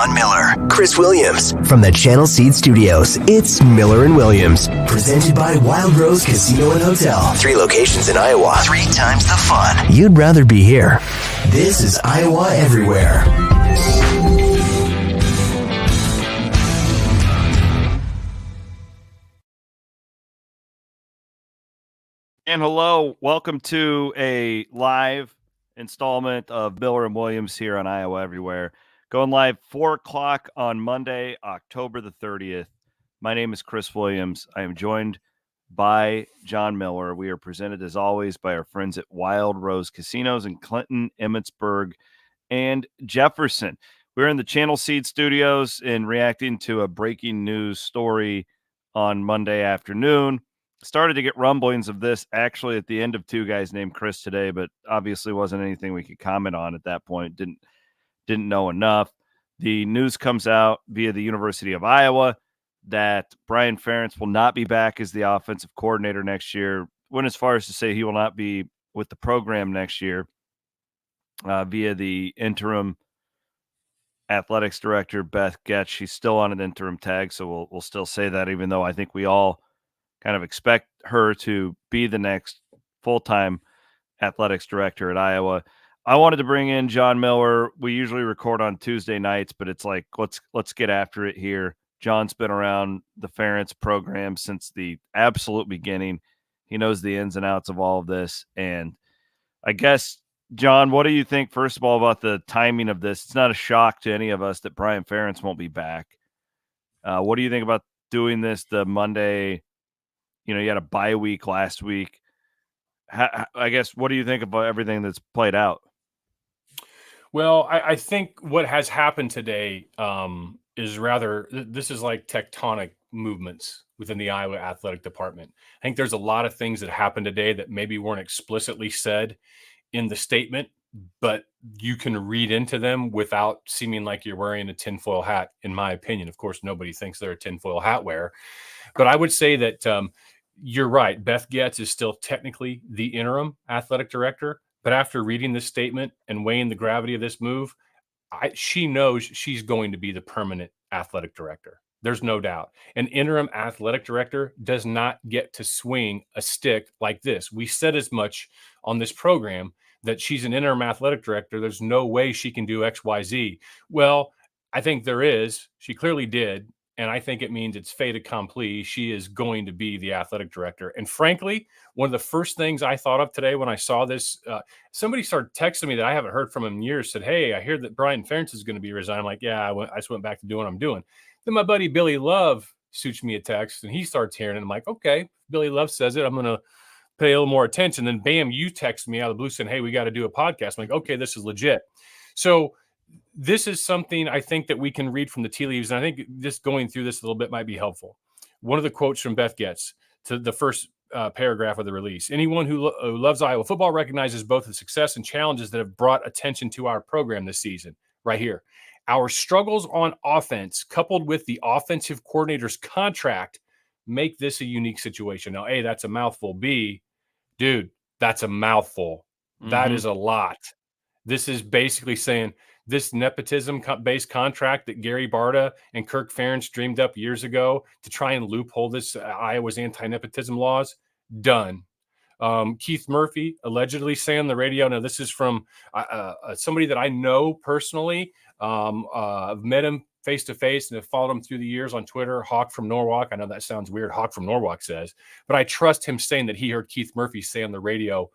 Jon Miller, Chris Williams. From the Channel Seed Studios, it's Miller and Williams. Presented by Wild Rose Casino and Hotel. 3 locations in Iowa. 3 times the fun. You'd rather be here. This is Iowa Everywhere. And hello, welcome to a live installment of Miller and Williams here on Iowa Everywhere. Going live 4 o'clock on Monday, October the 30th. My name is Chris Williams. I am joined by Jon Miller. We are presented, as always, by our friends at Wild Rose Casinos in Clinton, Emmitsburg, and Jefferson. We're in the Channel Seed Studios and reacting to a breaking news story on Monday afternoon. Started to get rumblings of this actually at the end of Two Guys Named Chris today, but obviously wasn't anything we could comment on at that point. Didn't know enough. The news comes out via the University of Iowa that Brian Ferentz will not be back as the offensive coordinator next year. Went as far as to say he will not be with the program next year via the interim athletics director, Beth Getz. She's still on an interim tag, so we'll still say that, even though I think we all kind of expect her to be the next full-time athletics director at Iowa. I wanted to bring in Jon Miller. We usually record on Tuesday nights, but it's like, let's get after it here. Jon's been around the Ferentz program since the absolute beginning. He knows the ins and outs of all of this. And I guess, Jon, what do you think, first of all, about the timing of this? It's not a shock to any of us that Brian Ferentz won't be back. What do you think about doing this the Monday? You know, you had a bye week last week. I guess, what do you think about everything that's played out? Well, I think what has happened today is this is like tectonic movements within the Iowa athletic department. I think there's a lot of things that happened today that maybe weren't explicitly said in the statement, but you can read into them without seeming like you're wearing a tinfoil hat, in my opinion. Of course, nobody thinks they're a tinfoil hat wearer. But I would say that you're right. Beth Getz is still technically the interim athletic director. But after reading this statement and weighing the gravity of this move, she knows she's going to be the permanent athletic director. There's no doubt. An interim athletic director does not get to swing a stick like this. We said as much on this program that she's an interim athletic director. There's no way she can do X, Y, Z. Well, I think there is. She clearly did. And I think it means it's fait accompli. She is going to be the athletic director. And frankly, one of the first things I thought of today when I saw this, somebody started texting me that I haven't heard from him in years, said, "Hey, I hear that Brian Ferentz is going to be resigning." I'm like, yeah, I just went back to doing what I'm doing. Then my buddy Billy Love shoots me a text and he starts hearing it. I'm like, okay, Billy Love says it. I'm going to pay a little more attention. Then bam, you text me out of the blue saying, "Hey, we got to do a podcast." I'm like, okay, this is legit. So this is something I think that we can read from the tea leaves. And I think just going through this a little bit might be helpful. One of the quotes from Beth Getz to the first paragraph of the release: "Anyone who loves Iowa football recognizes both the success and challenges that have brought attention to our program this season." Right here. "Our struggles on offense, coupled with the offensive coordinator's contract, make this a unique situation." Now, A, that's a mouthful. B, dude, that's a mouthful. Mm-hmm. That is a lot. This is basically saying this nepotism-based contract that Gary Barta and Kirk Ferentz dreamed up years ago to try and loophole this Iowa's anti-nepotism laws, done. Keith Murphy allegedly saying on the radio, now this is from somebody that I know personally. I've met him face-to-face and have followed him through the years on Twitter. Hawk from Norwalk. I know that sounds weird. Hawk from Norwalk says, but I trust him saying that he heard Keith Murphy say on the radio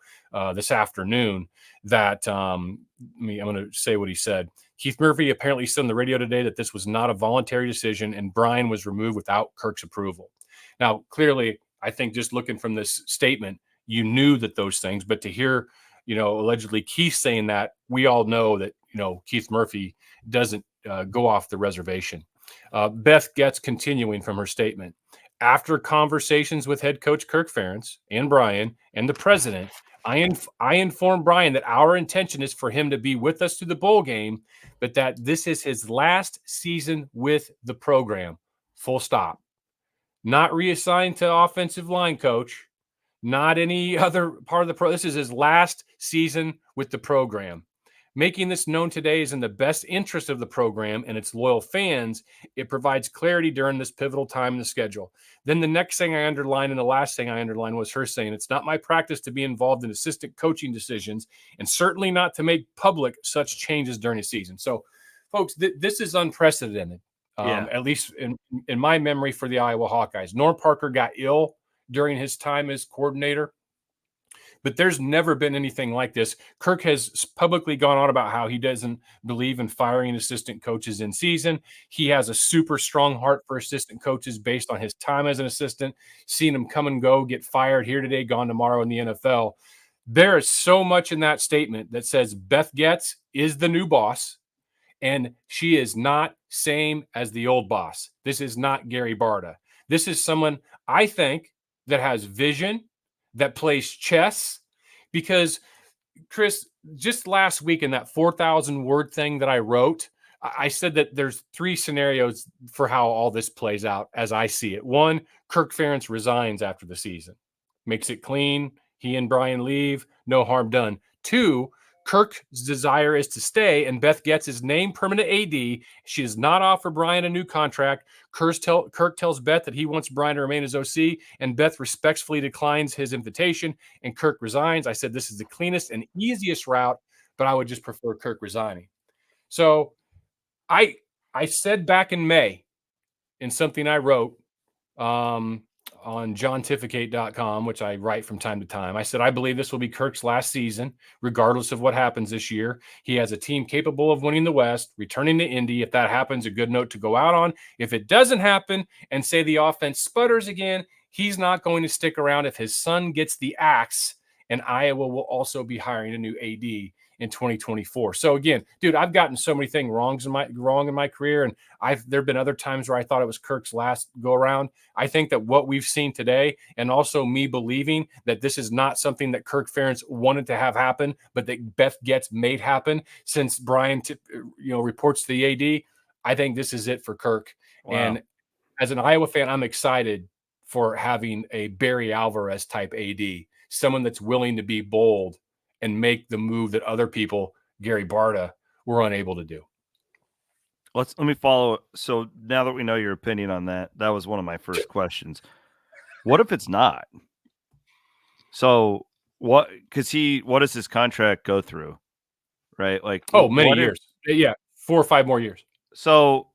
this afternoon that, I'm going to say what he said. Keith Murphy apparently said on the radio today that this was not a voluntary decision and Brian was removed without Kirk's approval. Now, clearly, I think just looking from this statement, you knew that those things, but to hear, allegedly Keith saying that, we all know that, Keith Murphy doesn't go off the reservation. Beth Getz continuing from her statement: "After conversations with head coach Kirk Ferentz and Brian and the president, I informed Brian that our intention is for him to be with us through the bowl game, but that this is his last season with the program. Full stop. Not reassigned to offensive line coach, not any other part of the pro. This is his last season with the program. Making this known today is in the best interest of the program and its loyal fans. It provides clarity during this pivotal time in the schedule. Then the next thing I underlined and the last thing I underlined was her saying, it's not my practice to be involved in assistant coaching decisions and certainly not to make public such changes during the season. So, folks, this is unprecedented, at least in my memory for the Iowa Hawkeyes. Norm Parker got ill during his time as coordinator, but there's never been anything like this. Kirk has publicly gone on about how he doesn't believe in firing assistant coaches in season. He has a super strong heart for assistant coaches based on his time as an assistant, seeing them come and go, get fired here today, gone tomorrow in the NFL. There is so much in that statement that says Beth Goetz is the new boss, and she is not same as the old boss. This is not Gary Barta. This is someone, I think, that has vision, that plays chess, because Chris, just last week in that 4,000 word thing that I wrote, I said that there's 3 scenarios for how all this plays out as I see it. 1, Kirk Ferentz resigns after the season, makes it clean. He and Brian leave, no harm done. 2, Kirk's desire is to stay, and Beth gets his name permanent AD. She does not offer Brian a new contract. Kirk tells Beth that he wants Brian to remain as OC, and Beth respectfully declines his invitation, and Kirk resigns. I said this is the cleanest and easiest route, but I would just prefer Kirk resigning. So I said back in May in something I wrote on jontificate.com, which I write from time to time, I said, I believe this will be Kirk's last season, regardless of what happens this year. He has a team capable of winning the West, returning to Indy. If that happens, a good note to go out on. If it doesn't happen and say the offense sputters again, he's not going to stick around if his son gets the axe, and Iowa will also be hiring a new AD in 2024. So again, dude, I've gotten so many things wrong in my career, and there've been other times where I thought it was Kirk's last go around. I think that what we've seen today, and also me believing that this is not something that Kirk Ferentz wanted to have happen, but that Beth Goetz made happen since Brian reports to the AD. I think this is it for Kirk. Wow. And as an Iowa fan, I'm excited for having a Barry Alvarez type AD, someone that's willing to be bold and make the move that other people, Gary Barta, were unable to do. Let me follow. So now that we know your opinion on that, that was one of my first questions. What if it's not? So what? Because what does his contract go through? Right? Like many years. Yeah, 4 or 5 more years. So,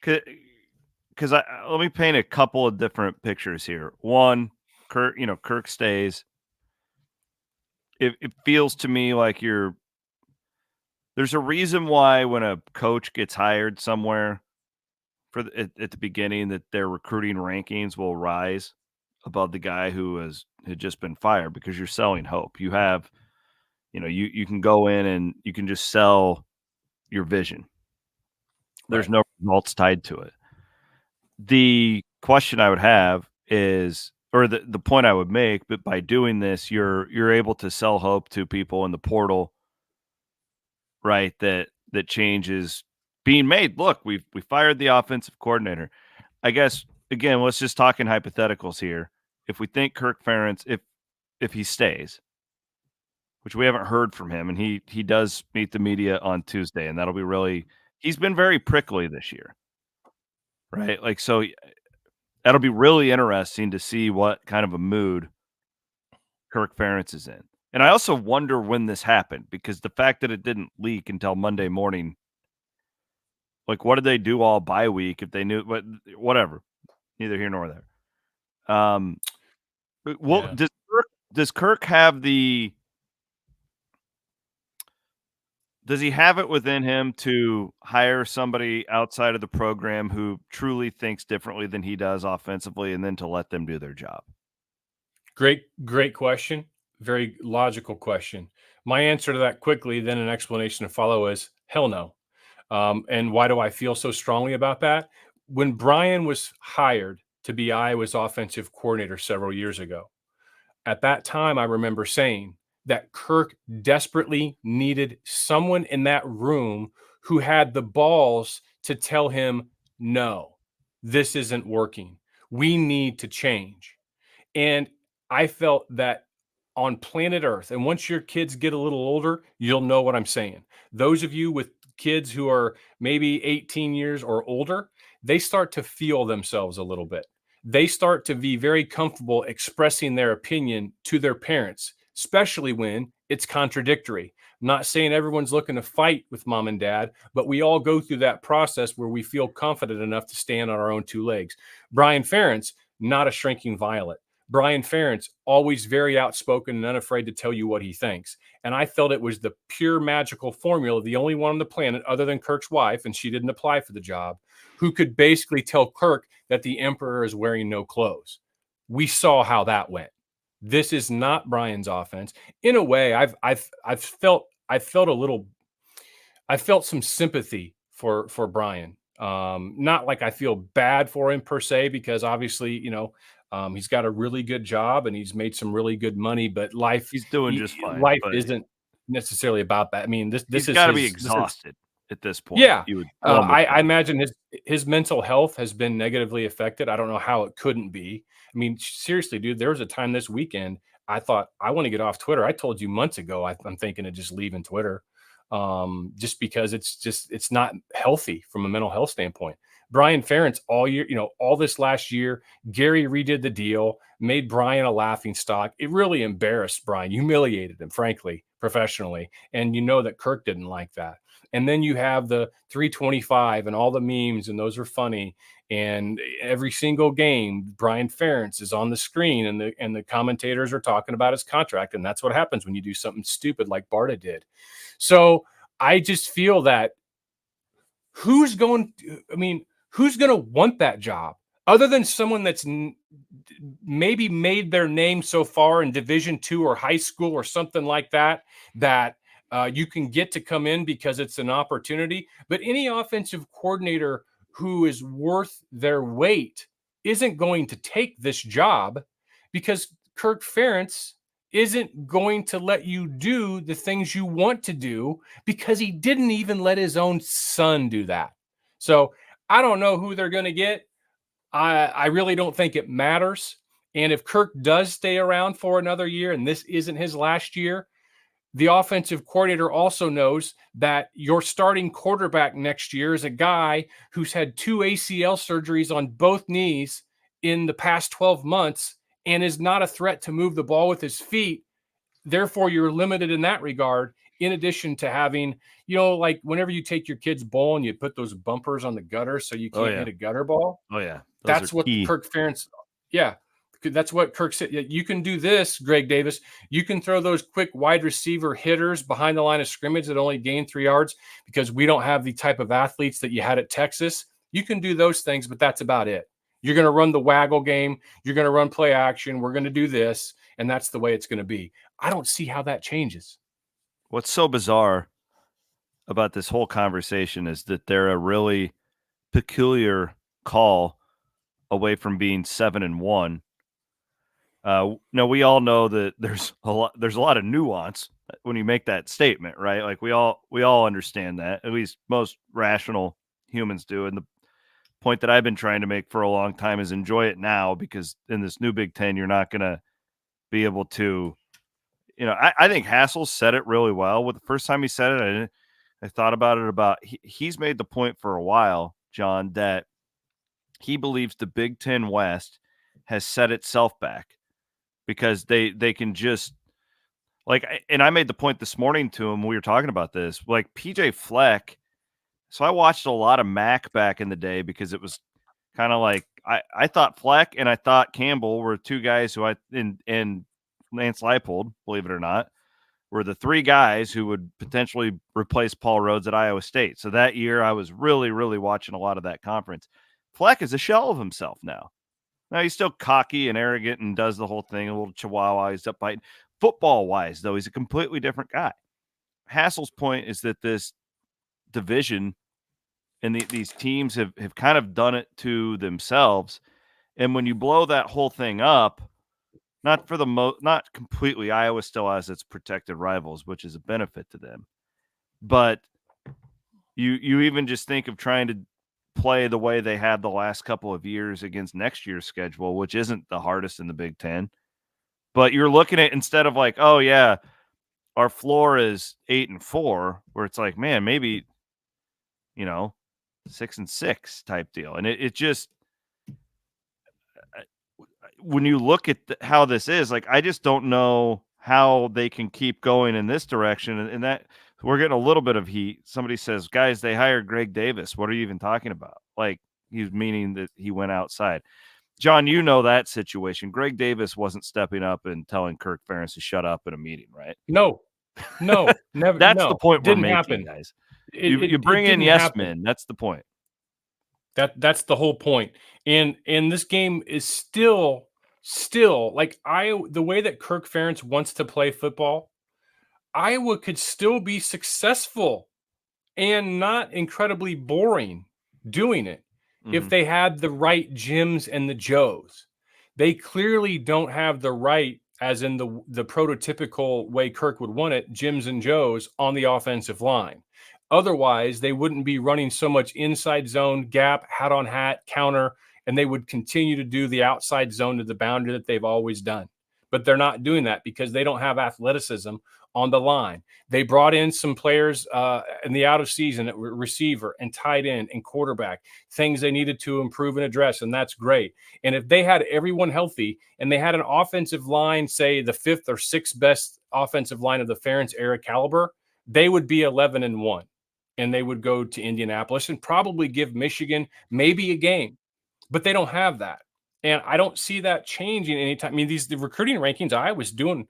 because let me paint a couple of different pictures here. One, Kirk stays. It feels to me like there's a reason why when a coach gets hired somewhere at the beginning that their recruiting rankings will rise above the guy who had just been fired, because you're selling hope. You have, you can go in and you can just sell your vision. There's no results tied to it. The question I would have is, or the point I would make, but by doing this, you're able to sell hope to people in the portal, right? That change is being made. Look, we fired the offensive coordinator. I guess, again, let's just talk in hypotheticals here. If we think Kirk Ferentz, if he stays, which we haven't heard from him, and he does meet the media on Tuesday, and that'll be he's been very prickly this year, right? Like, so that'll be really interesting to see what kind of a mood Kirk Ferentz is in. And I also wonder when this happened, because the fact that it didn't leak until Monday morning, like, what did they do all bye week if they knew? But whatever, neither here nor there. Well, yeah. Does Kirk have does he have it within him to hire somebody outside of the program who truly thinks differently than he does offensively, and then to let them do their job? Great question. Very logical question. My answer to that quickly, then an explanation to follow, is hell no. And why do I feel so strongly about that? When Brian was hired to be Iowa's offensive coordinator several years ago, at that time, I remember saying that Kirk desperately needed someone in that room who had the balls to tell him, no, this isn't working. We need to change. And I felt that on planet Earth. And once your kids get a little older, you'll know what I'm saying. Those of you with kids who are maybe 18 years or older, they start to feel themselves a little bit. They start to be very comfortable expressing their opinion to their parents, especially when it's contradictory. I'm not saying everyone's looking to fight with mom and dad, but we all go through that process where we feel confident enough to stand on our own two legs. Brian Ferentz, not a shrinking violet. Brian Ferentz, always very outspoken and unafraid to tell you what he thinks. And I felt it was the pure magical formula, the only one on the planet other than Kirk's wife, and she didn't apply for the job, who could basically tell Kirk that the emperor is wearing no clothes. We saw how that went. This is not Brian's offense. In a way, I felt some sympathy for Brian. Not like I feel bad for him per se, because obviously, he's got a really good job and he's made some really good money, but he's doing just fine. Life isn't necessarily about that. I mean, this he's is got to be exhausted at this point. Yeah. I imagine his mental health has been negatively affected. I don't know how it couldn't be. I mean, seriously, dude, there was a time this weekend I thought, I want to get off Twitter. I told you months ago, I'm thinking of just leaving Twitter, just because it's not healthy from a mental health standpoint. Brian Ferentz all year, all this last year, Gary redid the deal, made Brian a laughing stock. It really embarrassed Brian, humiliated him, frankly, professionally. And you know that Kirk didn't like that. And then you have the 325 and all the memes, and those are funny. And every single game, Brian Ferentz is on the screen, and the commentators are talking about his contract. And that's what happens when you do something stupid like Barta did. So I just feel that who's going to want that job other than someone that's maybe made their name so far in Division II or high school or something like that, you can get to come in because it's an opportunity. But any offensive coordinator who is worth their weight isn't going to take this job, because Kirk Ferentz isn't going to let you do the things you want to do, because he didn't even let his own son do that. So I don't know who they're going to get. I really don't think it matters. And if Kirk does stay around for another year and this isn't his last year, the offensive coordinator also knows that your starting quarterback next year is a guy who's had 2 ACL surgeries on both knees in the past 12 months and is not a threat to move the ball with his feet. Therefore, you're limited in that regard, in addition to having, like whenever you take your kid's bowl and you put those bumpers on the gutter so you can't hit a gutter ball. Oh, yeah. That's what Kirk Ferentz. Yeah. That's what Kirk said. You can do this, Greg Davis. You can throw those quick wide receiver hitters behind the line of scrimmage that only gain 3 yards, because we don't have the type of athletes that you had at Texas. You can do those things, but that's about it. You're going to run the waggle game. You're going to run play action. We're going to do this, and that's the way it's going to be. I don't see how that changes. What's so bizarre about this whole conversation is that they're a really peculiar call away from being 7-1. No, we all know that there's a lot of nuance when you make that statement, right? Like we all understand that, at least most rational humans do. And the point that I've been trying to make for a long time is enjoy it now, because in this new Big Ten, you're not going to be able to, I think Hassel said it really well. With the first time he said it, I thought about it he's made the point for a while, John, that he believes the Big Ten West has set itself back, because they can just and I made the point this morning to him, we were talking about this, like PJ Fleck. So I watched a lot of Mac back in the day, because it was kind of like, I thought Fleck and I thought Campbell were 2 guys who and Lance Leipold, believe it or not, were the 3 guys who would potentially replace Paul Rhodes at Iowa State. So that year I was really, really watching a lot of that conference. Fleck is a shell of himself now. Now, he's still cocky and arrogant and does the whole thing, a little chihuahua. He's up biting. Football-wise, though, he's a completely different guy. Hassel's point is that this division and these teams have kind of done it to themselves. And when you blow that whole thing up, not completely, Iowa still has its protected rivals, which is a benefit to them. But you even just think of trying to play the way they had the last couple of years against next year's schedule, which isn't the hardest in the Big Ten. But you're looking at, instead of like, oh yeah, our floor is 8-4, where it's like, man, maybe, 6-6 type deal. And it just, when you look at how this is, like, I just don't know how they can keep going in this direction. And that we're getting a little bit of heat. Somebody says, guys, they hired Greg Davis. What are you even talking about? Like, he's meaning that he went outside. John, you know that situation. Greg Davis wasn't stepping up and telling Kirk Ferentz to shut up in a meeting, right? No, never. That's the point we're making, happen. Guys. You bring in yes men. That's the point. That's the whole point. And this game is still like the way that Kirk Ferentz wants to play football, Iowa could still be successful and not incredibly boring doing it if they had the right Jims and the Joes. They clearly don't have the right, as in the prototypical way Kirk would want it, Jims and Joes on the offensive line. Otherwise, they wouldn't be running so much inside zone, gap, hat on hat, counter, and they would continue to do the outside zone to the boundary that they've always done. But they're not doing that because they don't have athleticism on the line. They brought in some players in the out of season at receiver and tight end and quarterback, things they needed to improve and address, and that's great. And if they had everyone healthy and they had an offensive line, say the 5th or 6th best offensive line of the Ferentz era caliber, they would be 11-1. And they would go to Indianapolis and probably give Michigan maybe a game. But they don't have that. And I don't see that changing anytime. I mean, the recruiting rankings, Iowa's doing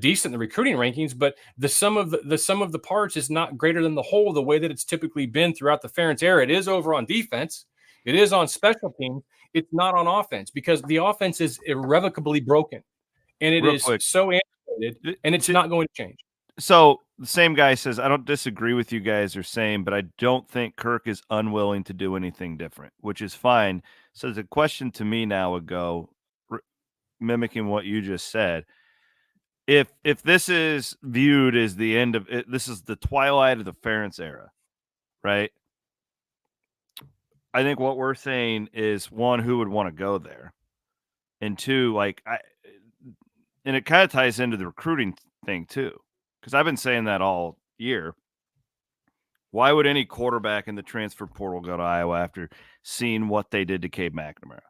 decent in the recruiting rankings, but the sum of the parts is not greater than the whole, the way that it's typically been throughout the Ferentz era. It is over on defense. It is on special teams. It's not on offense because the offense is irrevocably broken. And it is so antiquated, and it's not going to change. So the same guy says, I don't disagree with you guys are saying, but I don't think Kirk is unwilling to do anything different, which is fine. So the question to me now would go, mimicking what you just said, if this is viewed as the end of it, this is the twilight of the Ferentz era, right? I think what we're saying is, one, who would want to go there? And two, and it kind of ties into the recruiting thing too. Because I've been saying that all year. Why would any quarterback in the transfer portal go to Iowa after seeing what they did to Cade McNamara?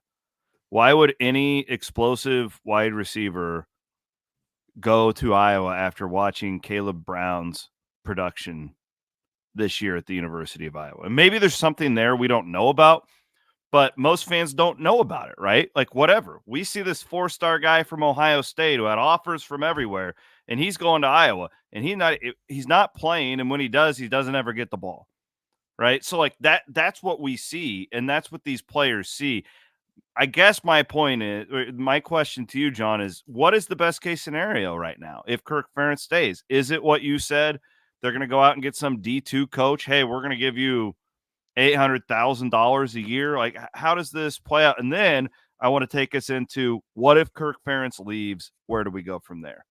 Why would any explosive wide receiver go to Iowa after watching Caleb Brown's production this year at the University of Iowa? And maybe there's something there we don't know about, but most fans don't know about it, right? Like, whatever. We see this 4-star guy from Ohio State who had offers from everywhere, and he's going to Iowa, and he's not playing, and when he does, he doesn't ever get the ball, right? So, like, that's what we see, and that's what these players see. I guess my point is, my question to you, John, is what is the best case scenario right now if Kirk Ferentz stays? Is it what you said? They're going to go out and get some D2 coach. Hey, we're going to give you $800,000 a year. Like, how does this play out? And then I want to take us into, what if Kirk Ferentz leaves? Where do we go from there?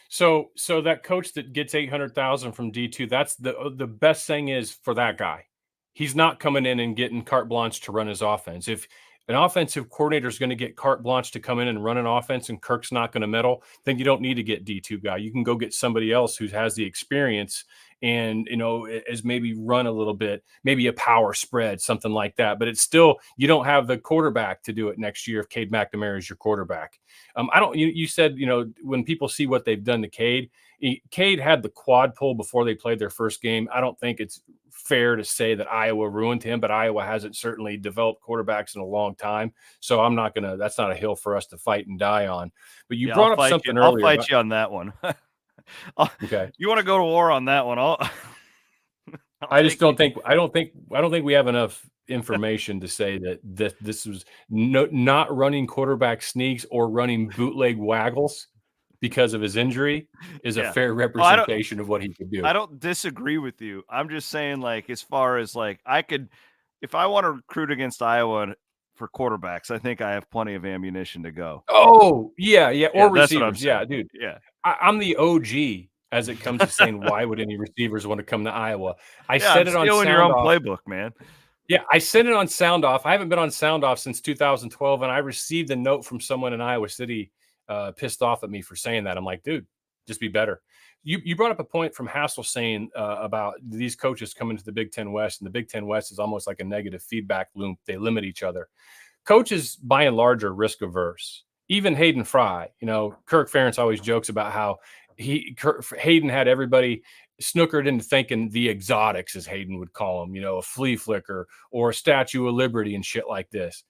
So that coach that gets $800,000 from D2, that's the best thing is for that guy. He's not coming in and getting carte blanche to run his offense. If an offensive coordinator is going to get carte blanche to come in and run an offense and Kirk's not going to meddle, then you don't need to get D2 guy. You can go get somebody else who has the experience and, is maybe run a little bit, maybe a power spread, something like that. But it's still, you don't have the quarterback to do it next year if Cade McNamara is your quarterback. You said, when people see what they've done to Cade had the quad pull before they played their first game. I don't think it's fair to say that Iowa ruined him, but Iowa hasn't certainly developed quarterbacks in a long time. So that's not a hill for us to fight and die on. But you brought up something earlier. I'll fight you on that one. Okay. You want to go to war on that one? I don't think we have enough information to say that this was not running quarterback sneaks or running bootleg waggles because of his injury is a fair representation of what he could do. I don't disagree with you. I'm just saying, like, as far as like, if I want to recruit against Iowa for quarterbacks, I think I have plenty of ammunition to go. Oh, yeah. Or receivers. Yeah, dude. Yeah. I'm the OG as it comes to saying, why would any receivers want to come to Iowa? I said it on stealing your own playbook, man. Yeah, I sent it on Sound Off. I haven't been on Sound Off since 2012, and I received a note from someone in Iowa City pissed off at me for saying that. I'm like, dude, just be better. You brought up a point from Hassel saying about these coaches coming to the Big Ten West, and the Big Ten West is almost like a negative feedback loop. They limit each other. Coaches, by and large, are risk averse. Even Hayden Fry, Kirk Ferentz always jokes about how Hayden had everybody snookered into thinking the exotics, as Hayden would call them, a flea flicker or a Statue of Liberty and shit like this.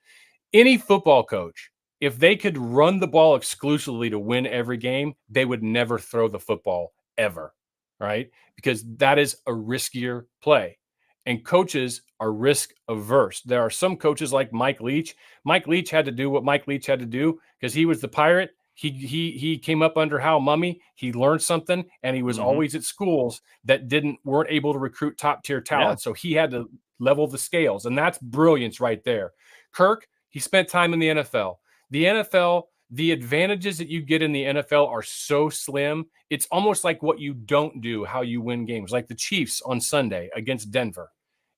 Any football coach, if they could run the ball exclusively to win every game, they would never throw the football ever, right? Because that is a riskier play. And coaches are risk averse. There are some coaches like Mike Leach. Mike Leach had to do what Mike Leach had to do because he was the Pirate. He came up under Hal Mumme. He learned something, and he was always at schools that weren't able to recruit top tier talent. Yeah. So he had to level the scales, and that's brilliance right there. Kirk, he spent time in the NFL. The NFL, the advantages that you get in the NFL are so slim. It's almost like what you don't do, how you win games, like the Chiefs on Sunday against Denver.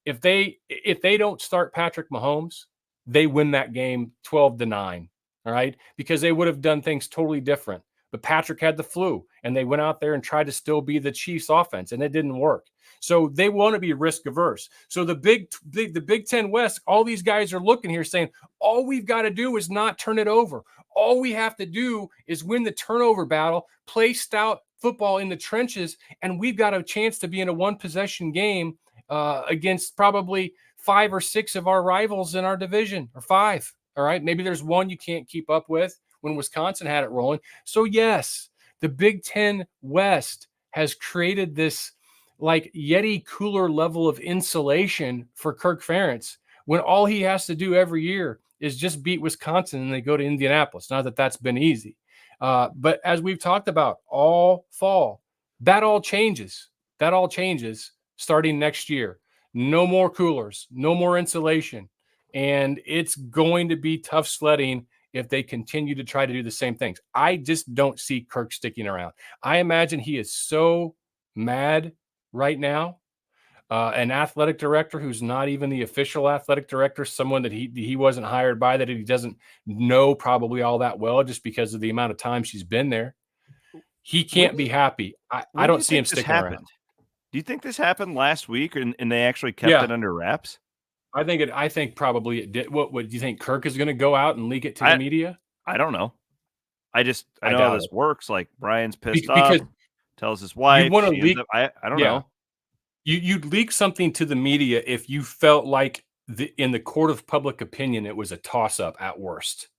If they don't start Patrick Mahomes, they win that game 12-9. All right, because they would have done things totally different. But Patrick had the flu, and they went out there and tried to still be the Chiefs' offense, and it didn't work. So they want to be risk averse. So the Big Ten West, all these guys are looking here saying, all we've got to do is not turn it over. All we have to do is win the turnover battle, play stout football in the trenches, and we've got a chance to be in a one-possession game against probably 5 or 6 of our rivals in our division, or 5. All right, maybe there's one you can't keep up with when Wisconsin had it rolling. So yes, the Big Ten West has created this like Yeti cooler level of insulation for Kirk Ferentz when all he has to do every year is just beat Wisconsin and they go to Indianapolis. Not that that's been easy. But as we've talked about all fall, that all changes. That all changes starting next year. No more coolers, no more insulation. And it's going to be tough sledding if they continue to try to do the same things. I just don't see Kirk sticking around. I imagine he is so mad right now. An athletic director who's not even the official athletic director, someone that he wasn't hired by, that he doesn't know probably all that well just because of the amount of time she's been there. He can't be happy. I don't see him sticking around. Do you think this happened last week and they actually kept it under wraps? I think probably it did. What do you think? Kirk is going to go out and leak it to the media? I don't know. I know how this works. Like Brian's pissed off, tells his wife. You want to leak? I don't know. You'd leak something to the media if you felt like in the court of public opinion it was a toss-up at worst.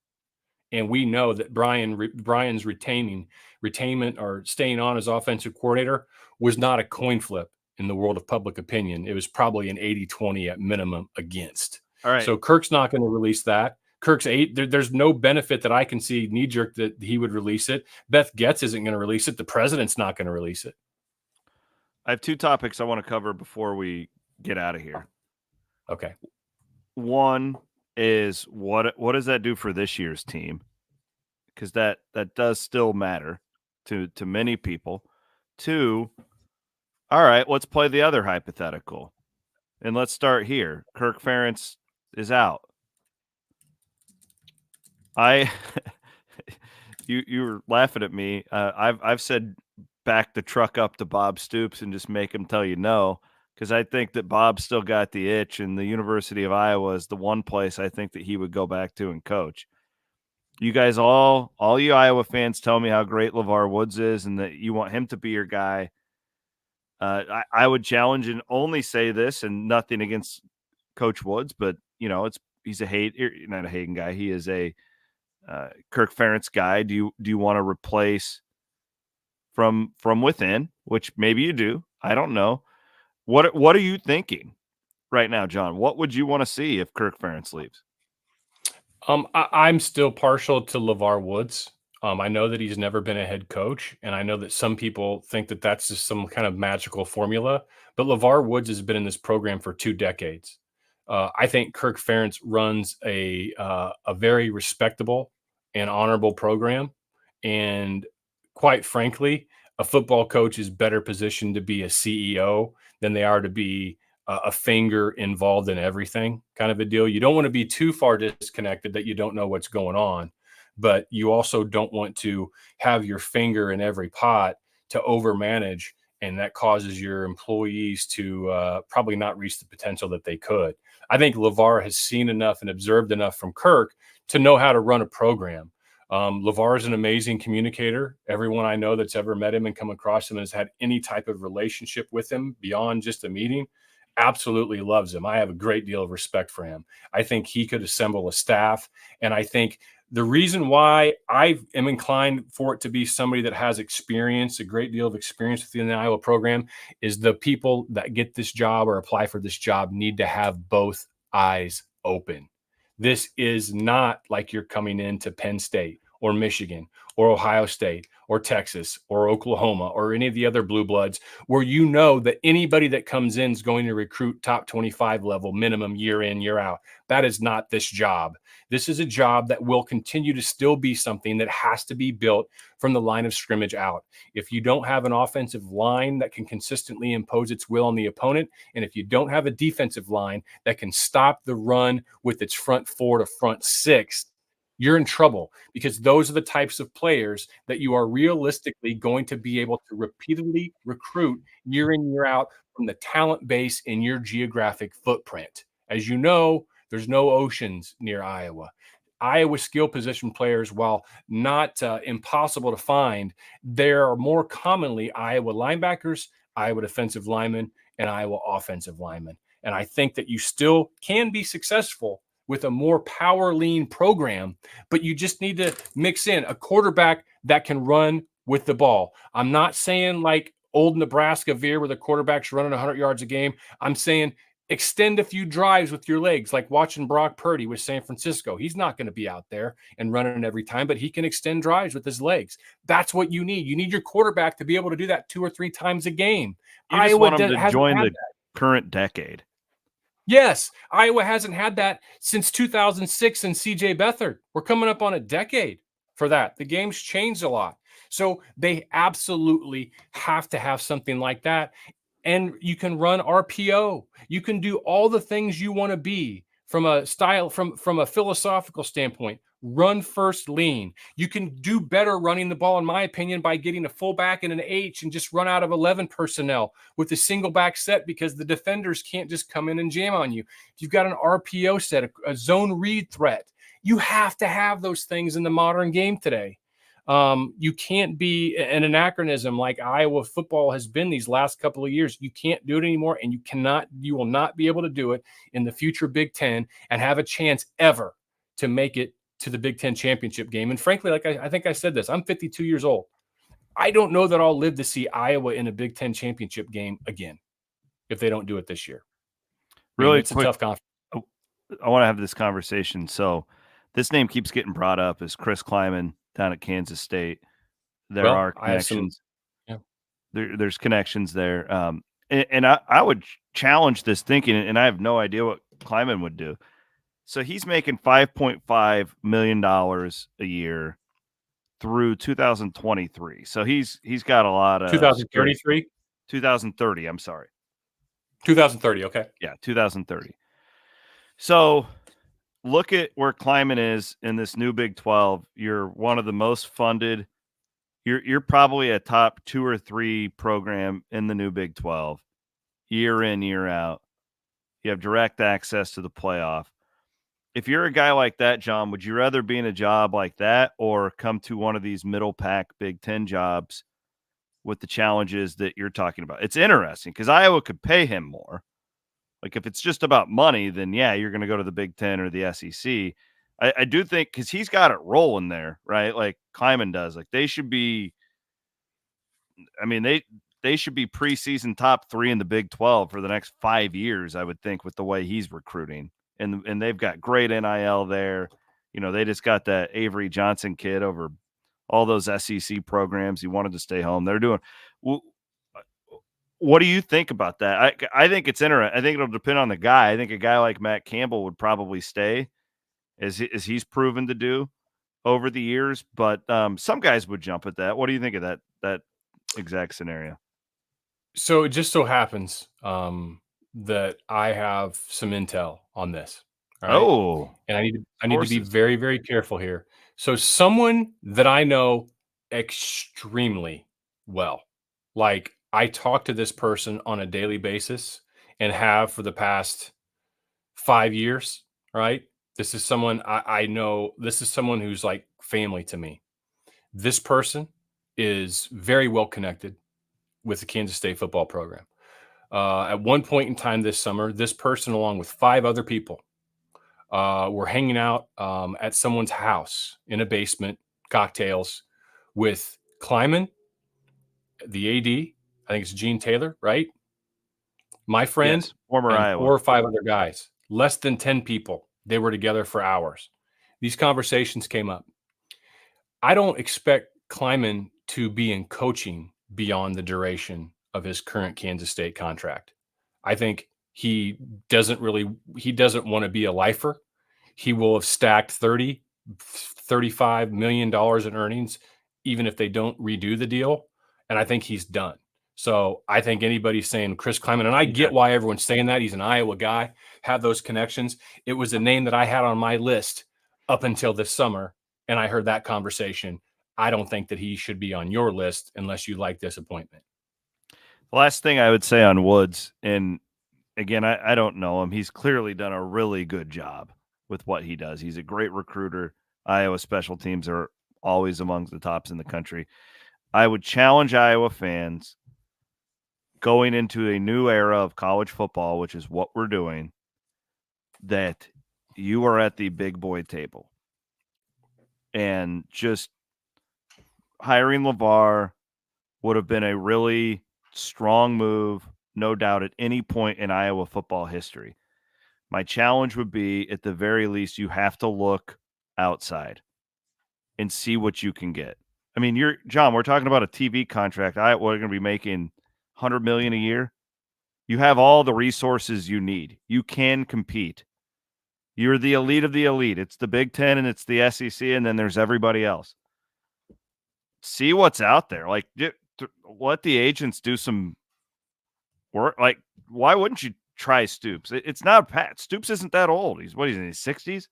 And we know that Brian's retainment or staying on as offensive coordinator was not a coin flip. In the world of public opinion, it was probably an 80-20 at minimum against. All right. So Kirk's not going to release that. Kirk's 8. There's no benefit that I can see knee-jerk that he would release it. Beth Getz isn't going to release it. The president's not going to release it. I have 2 topics I want to cover before we get out of here. Okay. One is what does that do for this year's team? Because that does still matter to many people. 2, all right, let's play the other hypothetical. And let's start here. Kirk Ferentz is out. You were laughing at me. I've said back the truck up to Bob Stoops and just make him tell you no, because I think that Bob's still got the itch, and the University of Iowa is the one place I think that he would go back to and coach. You guys, all you Iowa fans, tell me how great LeVar Woods is and that you want him to be your guy. I would challenge and only say this, and nothing against Coach Woods, but he's not a Hagen guy. He is a Kirk Ferentz guy. Do you want to replace from within? Which maybe you do. I don't know. What are you thinking right now, John? What would you want to see if Kirk Ferentz leaves? I'm still partial to LeVar Woods. I know that he's never been a head coach, and I know that some people think that that's just some kind of magical formula, but LeVar Woods has been in this program for 2 decades. I think Kirk Ferentz runs a very respectable and honorable program, and quite frankly, a football coach is better positioned to be a CEO than they are to be a finger involved in everything kind of a deal. You don't want to be too far disconnected that you don't know what's going on. but you also don't want to have your finger in every pot to overmanage, and that causes your employees to probably not reach the potential that they could. I think LeVar has seen enough and observed enough from Kirk to know how to run a program. LeVar is an amazing communicator. Everyone I know that's ever met him and come across him and has had any type of relationship with him beyond just a meeting absolutely loves him. I have a great deal of respect for him. I think he could assemble a staff, and I think the reason why I am inclined for it to be somebody that has experience, a great deal of experience within the Iowa program, is the people that get this job or apply for this job need to have both eyes open. This is not like you're coming into Penn State or Michigan or Ohio State or Texas or Oklahoma or any of the other blue bloods where you know that anybody that comes in is going to recruit top 25 level minimum year in, year out. That is not this job. This is a job that will continue to still be something that has to be built from the line of scrimmage out. If you don't have an offensive line that can consistently impose its will on the opponent, and if you don't have a defensive line that can stop the run with its front four to front six, you're in trouble, because those are the types of players that you are realistically going to be able to repeatedly recruit year in, year out from the talent base in your geographic footprint. As you know, there's no oceans near Iowa. Iowa skill position players, while not impossible to find, there are more commonly Iowa linebackers, Iowa defensive linemen, and Iowa offensive linemen. And I think that you still can be successful with a more power lean program, but you just need to mix in a quarterback that can run with the ball. I'm not saying like old Nebraska Veer where the quarterback's running 100 yards a game. I'm saying extend a few drives with your legs, like watching Brock Purdy with San Francisco. He's not going to be out there and running every time, but he can extend drives with his legs. That's what you need. You need your quarterback to be able to do that 2 or 3 times a game. You just want him to join the current decade. Yes, Iowa hasn't had that since 2006 and C.J. Beathard. We're coming up on a decade for that. The game's changed a lot. So they absolutely have to have something like that. And you can run RPO. You can do all the things you want to be from a style, from a philosophical standpoint. Run first, lean. You can do better running the ball, in my opinion, by getting a fullback and an H and just run out of 11 personnel with a single back set, because the defenders can't just come in and jam on you. If you've got an RPO set, a zone read threat, you have to have those things in the modern game today. You can't be an anachronism like Iowa football has been these last couple of years. You can't do it anymore, and you will not be able to do it in the future Big Ten and have a chance ever to make it to the Big Ten championship game. And frankly, like I think I said this, I'm 52 years old. I don't know that I'll live to see Iowa in a Big Ten championship game again if they don't do it this year. Really, it's quick, a tough conference. I want to have this conversation. So this name keeps getting brought up as Chris Kleiman down at Kansas State. There are connections. There's connections there. And I would challenge this thinking, and I have no idea what Kleiman would do. So he's making $5.5 million a year through 2023. So he's got a lot of 2033, 2030. I'm sorry, 2030. Okay, yeah, 2030. So look at where Kleiman is in this new Big 12. You're one of the most funded. You're probably a top 2 or 3 program in the new Big 12, year in, year out. You have direct access to the playoff. If you're a guy like that, John, would you rather be in a job like that or come to one of these middle pack Big Ten jobs with the challenges that you're talking about? It's interesting because Iowa could pay him more. Like if it's just about money, then yeah, you're going to go to the Big Ten or the SEC. I do think because he's got it rolling there, right? Like Kleiman does. Like they should be. I mean, they should be preseason top 3 in the Big 12 for the next 5 years, I would think, with the way he's recruiting. And they've got great NIL there. You know, they just got that Avery Johnson kid over all those SEC programs. He wanted to stay home. They're doing. What do you think about that? I think it's interesting. I think it'll depend on the guy. I think a guy like Matt Campbell would probably stay, as he's proven to do over the years. But some guys would jump at that. What do you think of that exact scenario? So it just so happens that I have some intel on this. All right? And I need to be very, very careful here. So someone that I know extremely well, like I talk to this person on a daily basis and have for the past 5 years, right? This is someone I know. This is someone who's like family to me. This person is very well connected with the Kansas State football program. At one point in time this summer, this person, along with 5 other people, were hanging out at someone's house in a basement, cocktails, with Kleiman, the AD. I think it's Gene Taylor, right? My friend, Yes, former and Iowa. 4 or 5 other guys. Less than 10 people. They were together for hours. These conversations came up. I don't expect Kleiman to be in coaching beyond the duration of his current Kansas State contract. I think he doesn't want to be a lifer. He will have stacked $35 million in earnings, even if they don't redo the deal. And I think he's done. So I think anybody saying Chris Kleiman, and I get why everyone's saying that. He's an Iowa guy, have those connections. It was a name that I had on my list up until this summer, and I heard that conversation. I don't think that he should be on your list unless you like disappointment. The last thing I would say on Woods, and again, I don't know him. He's clearly done a really good job with what he does. He's a great recruiter. Iowa special teams are always among the tops in the country. I would challenge Iowa fans going into a new era of college football, which is what we're doing, that you are at the big boy table. And just hiring LeVar would have been a really strong move, no doubt, at any point in Iowa football history. My challenge would be, at the very least, you have to look outside and see what you can get. I mean, John, we're talking about a TV contract. We're going to be making $100 million a year. You have all the resources you need. You can compete. You're the elite of the elite. It's the Big Ten and it's the SEC, and then there's everybody else. See what's out there. Like, let the agents do some work. Like, why wouldn't you try Stoops? It's not Pat. Stoops isn't that old. He's in his 60s.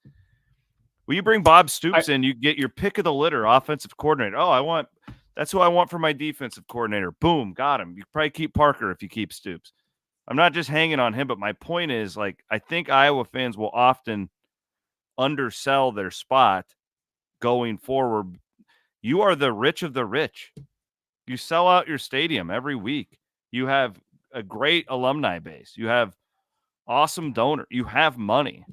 Will you bring Bob Stoops in? You get your pick of the litter, offensive coordinator. Oh, that's who I want for my defensive coordinator. Boom, got him. You probably keep Parker if you keep Stoops. I'm not just hanging on him, but my point is, like, I think Iowa fans will often undersell their spot going forward. You are the rich of the rich. You sell out your stadium every week. You have a great alumni base. You have awesome donor. You have money.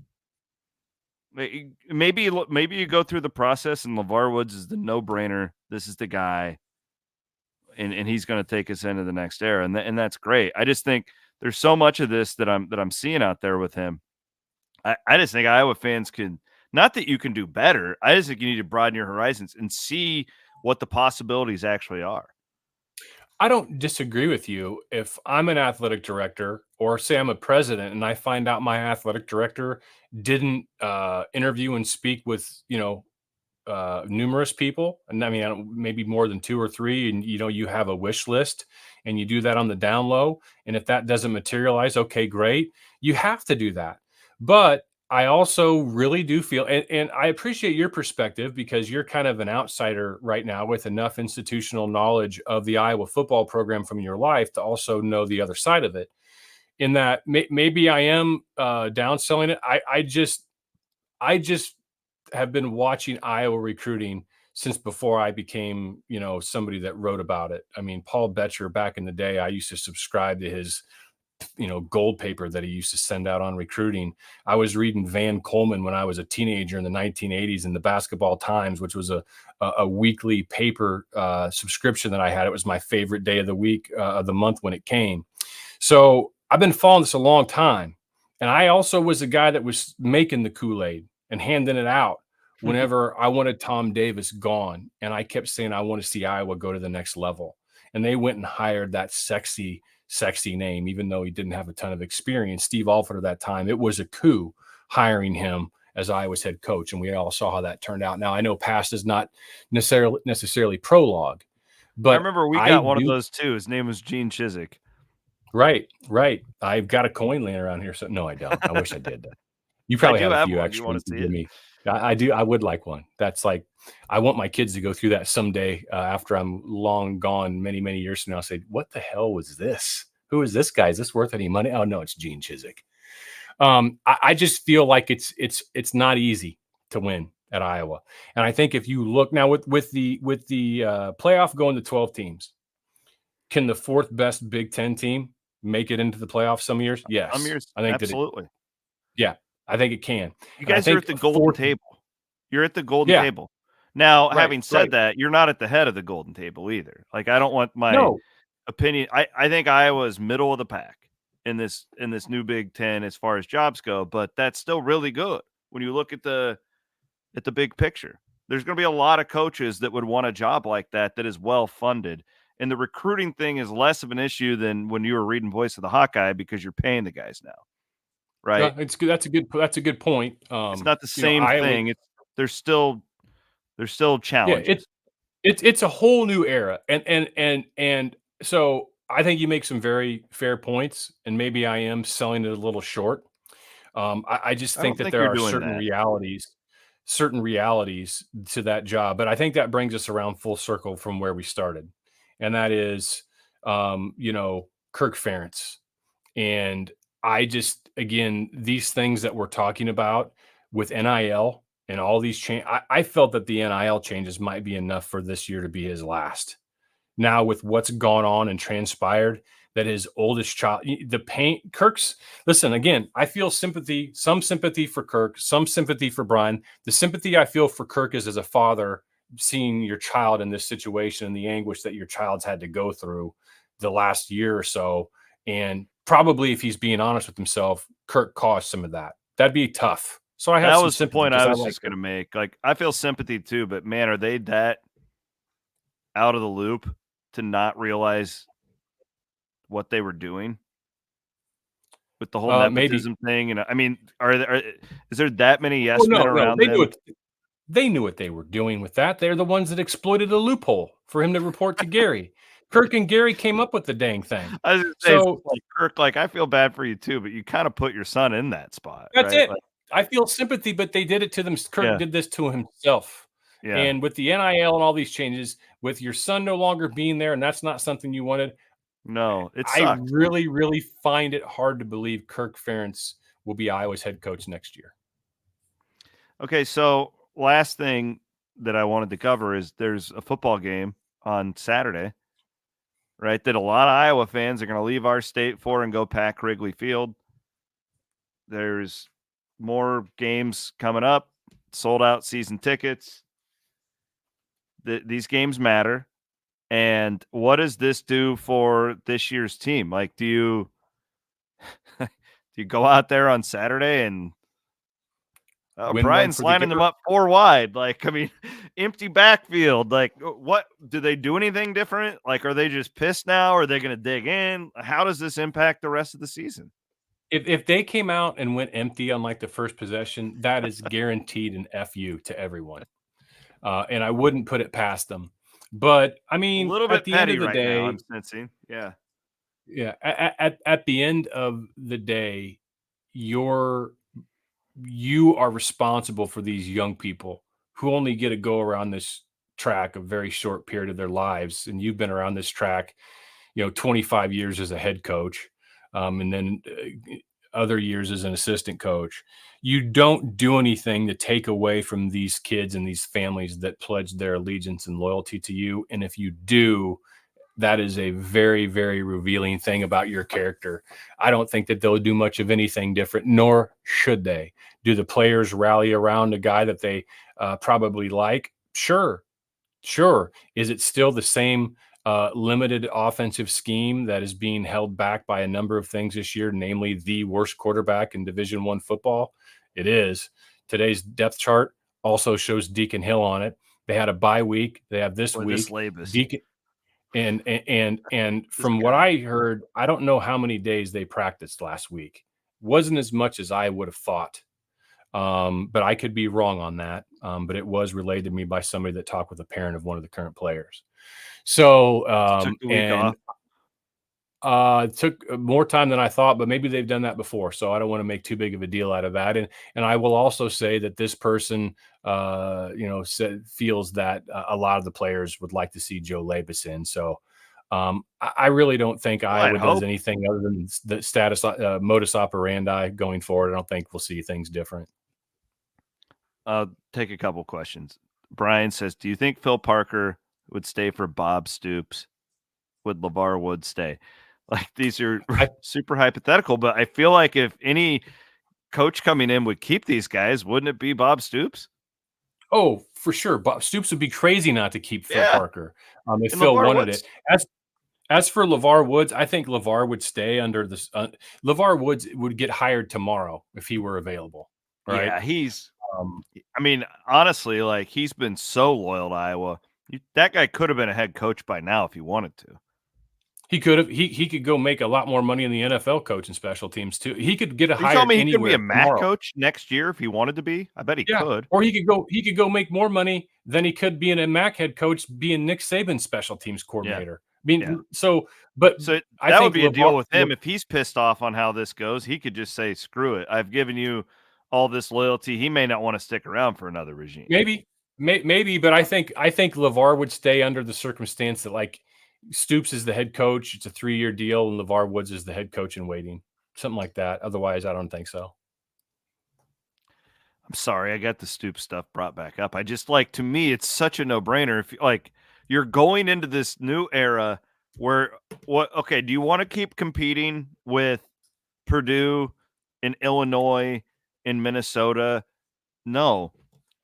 Maybe you go through the process and LeVar Woods is the no-brainer. This is the guy, and he's going to take us into the next era, and that's great. I just think there's so much of this that I'm seeing out there with him. I just think Iowa fans can, not that you can do better. I just think you need to broaden your horizons and see what the possibilities actually are. I don't disagree with you. If I'm an athletic director, or say I'm a president, and I find out my athletic director didn't interview and speak with, numerous people, and I mean, maybe more than 2 or 3, and you have a wish list and you do that on the down low. And if that doesn't materialize, okay, great. You have to do that. But I also really do feel, and I appreciate your perspective, because you're kind of an outsider right now with enough institutional knowledge of the Iowa football program from your life to also know the other side of it. In that maybe I am downselling it. I just have been watching Iowa recruiting since before I became, somebody that wrote about it. I mean, Paul Betcher, back in the day, I used to subscribe to his gold paper that he used to send out on recruiting. I was reading Van Coleman when I was a teenager in the 1980s in the Basketball Times, which was a weekly paper subscription that I had. It was my favorite day of the week, of the month when it came. So I've been following this a long time. And I also was a guy that was making the Kool-Aid and handing it out whenever I wanted Tom Davis gone. And I kept saying, I want to see Iowa go to the next level. And they went and hired that sexy name, even though he didn't have a ton of experience. Steve Alford at that time, it was a coup hiring him as Iowa's head coach. And we all saw how that turned out. Now, I know past is not necessarily prologue, but I remember we got one of those too. His name was Gene Chizik. Right. I've got a coin laying around here. So no, I don't. I wish I did. You probably have a few extra. You want to see it? I do. I would like one. That's like, I want my kids to go through that someday after I'm long gone, many, many years from now. Say, what the hell was this? Who is this guy? Is this worth any money? Oh no, it's Gene Chizik. I just feel like it's not easy to win at Iowa, and I think if you look now with the playoff going to 12 teams, can the fourth best Big Ten team make it into the playoffs some years? Yes, Some years, I think absolutely. Yeah, I think it can. You guys are at the golden table. You're at the golden table. Now, having said that, you're not at the head of the golden table either. Like, I don't want my opinion. I think Iowa is middle of the pack in this new Big Ten as far as jobs go, but that's still really good when you look at the big picture. There's going to be a lot of coaches that would want a job like that is well funded, and the recruiting thing is less of an issue than when you were reading Voice of the Hawkeye because you're paying the guys now. Right. It's good. That's a good point. It's not the same thing. There's still challenges. Yeah, it's a whole new era. And so I think you make some very fair points, and maybe I am selling it a little short. I just think that there are certain realities to that job. But I think that brings us around full circle from where we started. And that is Kirk Ferentz. And I just, again, these things that we're talking about with NIL and all these change, I felt that the NIL changes might be enough for this year to be his last. Now, with what's gone on and transpired, that his oldest child, listen, again, I feel some sympathy for Kirk, some sympathy for Brian. The sympathy I feel for Kirk is as a father, seeing your child in this situation and the anguish that your child's had to go through the last year or so. And probably, if he's being honest with himself, Kirk caused some of that. That'd be tough. So that was the point I was just going to make. Like, I feel sympathy too, but man, are they that out of the loop to not realize what they were doing with the whole nepotism thing? And I mean, is there that many men around them? They knew what they were doing with that. They're the ones that exploited a loophole for him to report to Gary. Kirk and Gary came up with the dang thing. I was gonna say, Kirk, I feel bad for you too, but you kind of put your son in that spot. That's it. I feel sympathy, but they did it to them. Kirk did this to himself. Yeah. And with the NIL and all these changes, with your son no longer being there, and that's not something you wanted. No, I really, really find it hard to believe Kirk Ferentz will be Iowa's head coach next year. Okay, so last thing that I wanted to cover is there's a football game on Saturday, right, that a lot of Iowa fans are going to leave our state for and go pack Wrigley Field. There's more games coming up, sold out season tickets. These games matter. And what does this do for this year's team? Like, do you go out there on Saturday and Brian's lining them up 4 wide? Like, I mean, empty backfield. Like, what do they do anything different? Like, are they just pissed now? Or are they going to dig in? How does this impact the rest of the season? If they came out and went empty on like the first possession, that is guaranteed an FU to everyone. And I wouldn't put it past them. But I mean, a little bit at the end of the day, now, I'm sensing, yeah. At the end of the day, you are responsible for these young people who only get to go around this track a very short period of their lives, and you've been around this track, 25 years as a head coach, and then other years as an assistant coach. You don't do anything to take away from these kids and these families that pledge their allegiance and loyalty to you. And if you do, that is a very, very revealing thing about your character. I don't think that they'll do much of anything different, nor should they. Do the players rally around a guy that they probably like? Sure. Is it still the same limited offensive scheme that is being held back by a number of things this year, namely the worst quarterback in Division I football? It is. Today's depth chart also shows Deacon Hill on it. They had a bye week. They have this week. Deacon, and from what I heard, I don't know how many days they practiced last week. Wasn't as much as I would have thought. But I could be wrong on that. But it was relayed to me by somebody that talked with a parent of one of the current players. So, Took more time than I thought, but maybe they've done that before. So I don't want to make too big of a deal out of that. And I will also say that this person, feels that a lot of the players would like to see Joe Labus in. So I really don't think Iowa does anything other than the status modus operandi going forward. I don't think we'll see things different. I'll take a couple questions. Brian says, do you think Phil Parker would stay for Bob Stoops? Would LeVar Woods stay? Like, these are super hypothetical, but I feel like if any coach coming in would keep these guys, wouldn't it be Bob Stoops? Oh, for sure. Bob Stoops would be crazy not to keep Phil Parker if Phil wanted it. As for LeVar Woods, I think LeVar would stay under this. LeVar Woods would get hired tomorrow if he were available. Right? Yeah, he's. I mean, honestly, like, he's been so loyal to Iowa. That guy could have been a head coach by now if he wanted to. He could have. He could go make a lot more money in the NFL coaching special teams too. He could get a hire anywhere. He could be a MAC coach next year if he wanted to be. I bet he could. Or he could go make more money than he could being a MAC head coach, being Nick Saban's special teams coordinator. Yeah. I mean, so I think would be a deal with him. If he's pissed off on how this goes, he could just say, "Screw it. I've given you all this loyalty." He may not want to stick around for another regime. Maybe, but I think LeVar would stay under the circumstance that, like, Stoops is the head coach. It's a 3-year deal, and LeVar Woods is the head coach in waiting, something like that. Otherwise, I don't think so. I'm sorry, I got the Stoops stuff brought back up. I just, like, to me, it's such a no-brainer. If, like, you're going into this new era where do you want to keep competing with Purdue in Illinois, in Minnesota? No.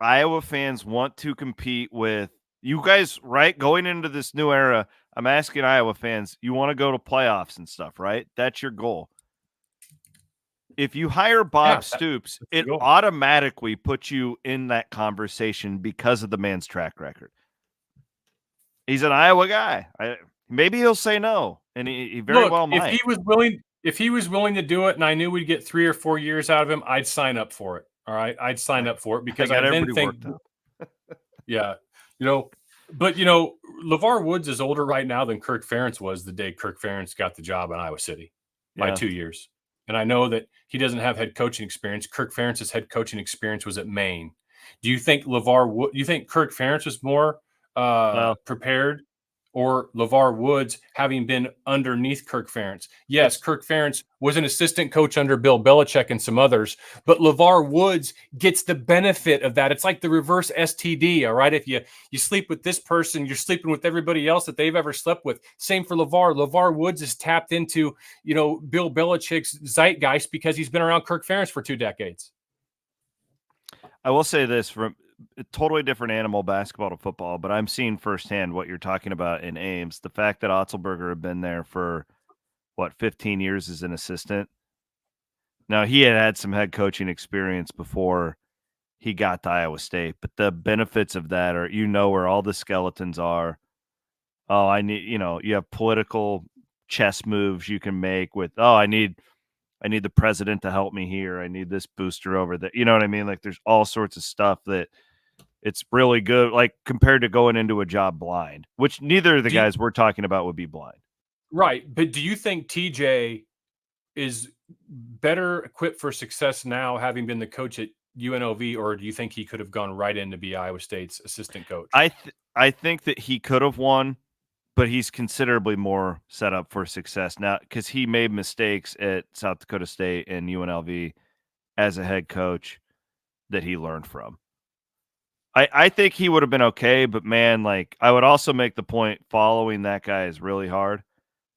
Iowa fans want to compete with you guys, right? Going into this new era, I'm asking Iowa fans, you want to go to playoffs and stuff, right? That's your goal. If you hire Bob Stoops, it automatically puts you in that conversation because of the man's track record. He's an Iowa guy. Maybe he'll say no, and he very well might. If he was willing to do it, and I knew we'd get 3 or 4 years out of him, I'd sign up for it. All right, I'd sign up for it because I then think, yeah, but LeVar Woods is older right now than Kirk Ferentz was the day Kirk Ferentz got the job in Iowa City by 2 years. And I know that he doesn't have head coaching experience. Kirk Ferentz's head coaching experience was at Maine. Do you think you think Kirk Ferentz was more prepared, or LeVar Woods having been underneath Kirk Ferentz? Yes, Kirk Ferentz was an assistant coach under Bill Belichick and some others, but LeVar Woods gets the benefit of that. It's like the reverse STD, all right? If you sleep with this person, you're sleeping with everybody else that they've ever slept with. Same for LeVar. LeVar Woods is tapped into, Bill Belichick's zeitgeist because he's been around Kirk Ferentz for 2 decades. I will say this, from a totally different animal, basketball to football, but I'm seeing firsthand what you're talking about in Ames. The fact that Otzelberger had been there for 15 years as an assistant. Now, he had some head coaching experience before he got to Iowa State, but the benefits of that are, where all the skeletons are. Oh, I need, you have political chess moves you can make with, I need the president to help me here. I need this booster over there. You know what I mean? Like, there's all sorts of stuff that it's really good, like, compared to going into a job blind, which neither of the guys we're talking about would be blind. Right. But do you think TJ is better equipped for success now, having been the coach at UNLV, or do you think he could have gone right in to be Iowa State's assistant coach? I think that he could have won, but he's considerably more set up for success now because he made mistakes at South Dakota State and UNLV as a head coach that he learned from. I think he would have been okay, but man, like, I would also make the point, following that guy is really hard.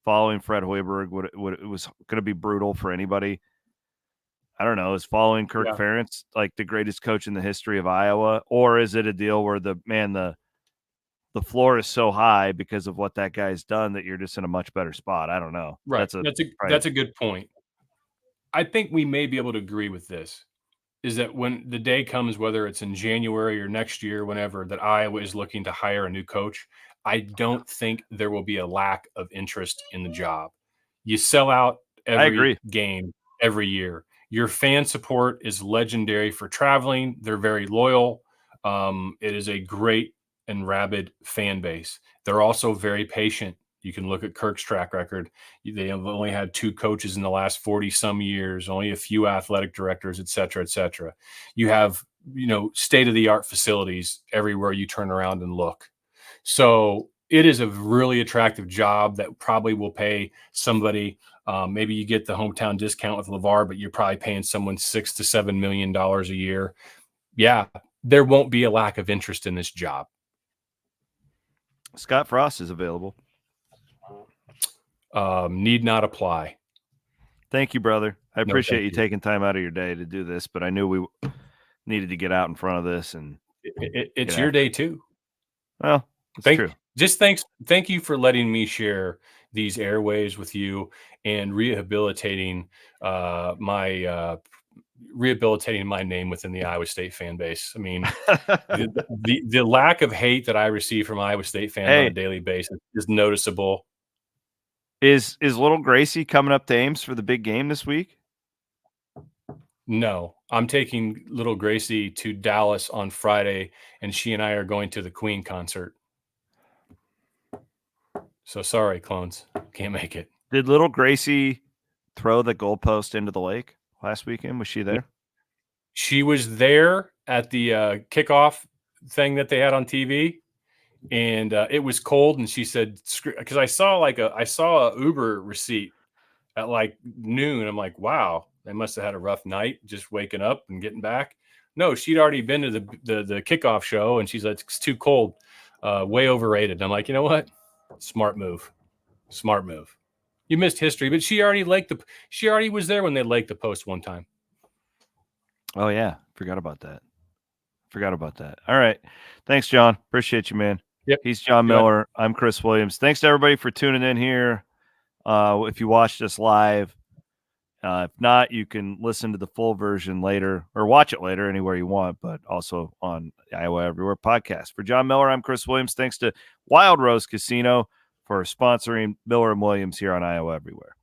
Following Fred Hoiberg it was going to be brutal for anybody. I don't know. Is following Kirk Ferentz like the greatest coach in the history of Iowa, or is it a deal where the floor is so high because of what that guy's done that you're just in a much better spot? I don't know. Right. That's a good point. I think we may be able to agree with this, is that when the day comes, whether it's in January or next year, whenever, that Iowa is looking to hire a new coach, I don't think there will be a lack of interest in the job. You sell out every game every year. Your fan support is legendary for traveling. They're very loyal. It is a great and rabid fan base. They're also very patient. You can look at Kirk's track record. They have only had 2 coaches in the last 40 some years, only a few athletic directors, et cetera, et cetera. You have, state-of-the-art facilities everywhere you turn around and look. So it is a really attractive job that probably will pay somebody. Maybe you get the hometown discount with LeVar, but you're probably paying someone $6 to $7 million a year. Yeah, there won't be a lack of interest in this job. Scott Frost is available. Need not apply. Thank you, brother. I appreciate you you taking time out of your day to do this, but I knew we needed to get out in front of this, and it's your day too. Well, it's true. Thank you for letting me share these airways with you and rehabilitating my name within the Iowa State fan base. I mean, the lack of hate that I receive from Iowa State fans on a daily basis is noticeable. Is little Gracie coming up to Ames for the big game this week? No, I'm taking little Gracie to Dallas on Friday, and she and I are going to the Queen concert. So sorry, clones, can't make it. Did little Gracie throw the goalpost into the lake last weekend? Was she there? She was there at the kickoff thing that they had on TV, and it was cold. And she said, because I saw a Uber receipt at like noon. I'm like, wow, they must have had a rough night just waking up and getting back. No, she'd already been to the kickoff show, and she's like, it's too cold, way overrated. And I'm like, you know what? Smart move. You missed history, but she already was there when they liked the post one time. Oh yeah, forgot about that. All right, thanks, John. Appreciate you, man. Yep. He's Jon Miller. I'm Chris Williams. Thanks to everybody for tuning in here. If you watched us live, if not, you can listen to the full version later or watch it later anywhere you want, but also on the Iowa Everywhere podcast. For Jon Miller, I'm Chris Williams. Thanks to Wild Rose Casino for sponsoring Miller and Williams here on Iowa Everywhere.